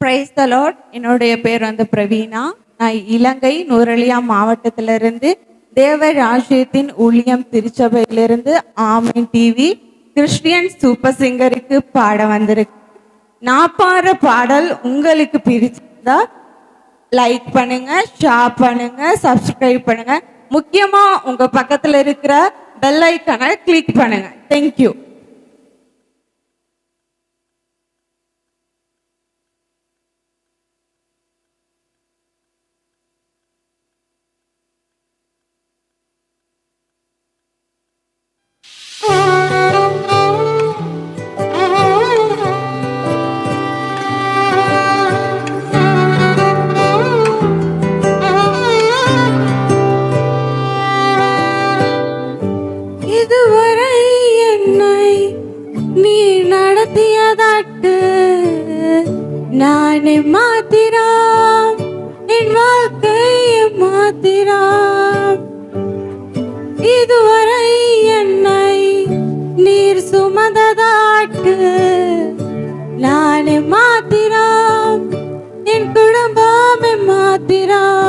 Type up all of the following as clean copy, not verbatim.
Praise the Lord. என்னுடைய பேர் பிரவீனா. நான் இலங்கை நூரலியா மாவட்டத்திலிருந்து தேவ ராஜ்யத்தின் ஊழியம் திருச்சபையிலிருந்து ஆமீன் டிவி கிறிஸ்டியன் சூப்பர் சிங்கருக்கு பாட வந்திருக்கு. நான் பாடுற பாடல் உங்களுக்கு பிடிச்சிருந்தா லைக் பண்ணுங்க, ஷேர் பண்ணுங்க, சப்ஸ்கிரைப் பண்ணுங்க. முக்கியமா உங்க பக்கத்துல இருக்கிற பெல் ஐக்கானை கிளிக் பண்ணுங்க. தேங்க்யூ. இதுவரை என்னை நீ நடத்தியதற்கு நானே மாத்திரம், என் வாழ்க்கையை மாத்திரம். இதுவரை என்னை நீர் சுமந்ததற்கு நானே மாத்திரம், என் குடும்பமே மாத்திரம்.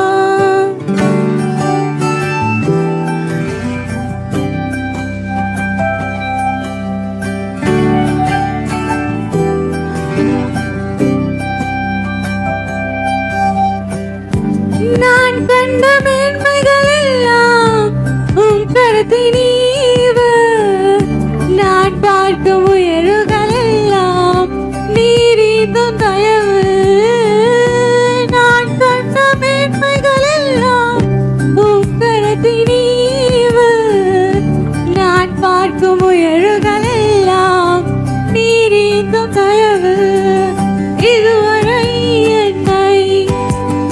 நான் கண்ட மேன்மைகள் எல்லாம் உன் கருத்தினீவு, நான் பார்க்கும் உயர்வுகள் எல்லாம் நீரிதும் தயவு. நான் கண்ட மேன்மைகள் எல்லாம் உன் கருத்தினீவு, நான் பார்க்கும் உயர்வுகள் எல்லாம் நீரிதும் தயவு. இதுவரை என்னை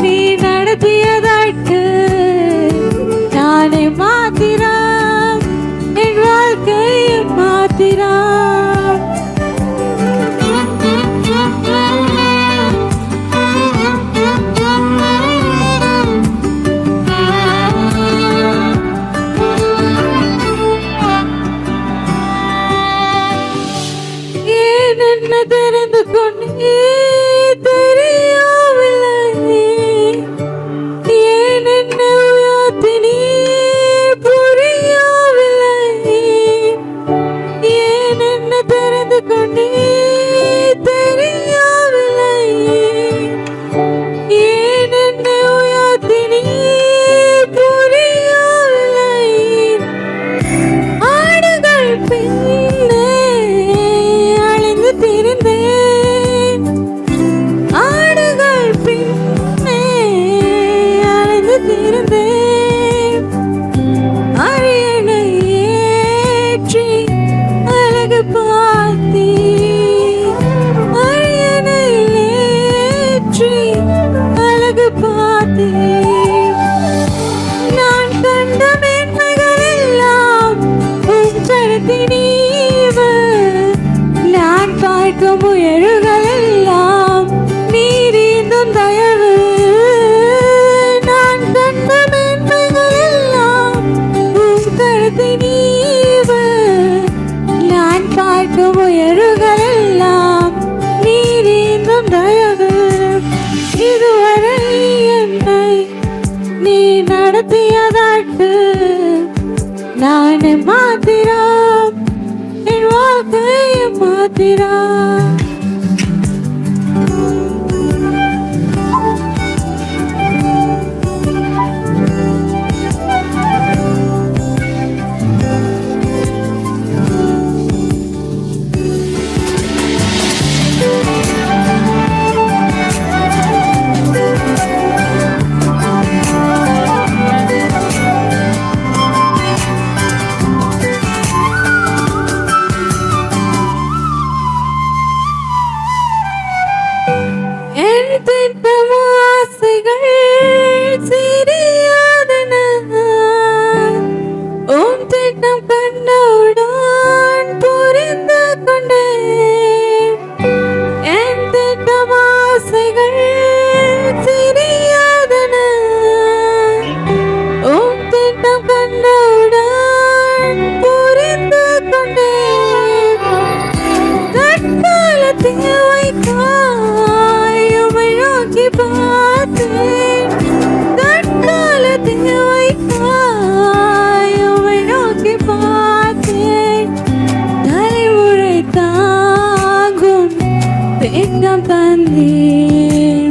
நீ நடத்தியதற்கு நானே மாத்திரம், என் வாழ்க்கையை மாத்திரம். ஏன் என்ன தெரிந்து கொண்டே தெரியவில்லை, ஏன் என்னை உயர்த்தினீ புரியவில்லை, ஏன் என்னை தெரிந்து கொண்டே தெரியவில்லை, ஏன் என்னை உயர்த்தினீ புரியவில்லை. ஆடுகள் பின்னே அழிந்து திரிந்தேன், ஆடுகள் பின்னே அழிந்து திரிந்தேன். அரியணை ஏற்றி அழகு பார்த்தீ, அரியணையில் ஏற்றி அழகு பார்த்தீ. நான் கண்ட மேன்மைகள் எல்லாம் உன் கருத்தினீவு, நான் பார்க்கும் உயர்வுகள் எல்லாம் நீரிதும் தயவு. நான் கண்ட மேன்மைகள் எல்லாம் உன் கருத்தினீவு, நான் பார்க்கும் உயர்வுகள் எல்லாம் நீரிதும் தயவு. இதுவரை என்னை நீ நடத்தியதற்கு நானே மாத்திரம், என் வாழ்க்கையை மாத்திரம். என் திட்டம் ஆசைகள் சிறியதென, உன் திட்டம் கண்டவுடன் புரிந்து கொண்டேன். என் திட்டம் ஆசைகள் சிறியதென, உன் திட்டம் கண்டவுடன் புரிந்து கொண்டேன். தற்காலத்தில் வைக்காய் வந்தேன்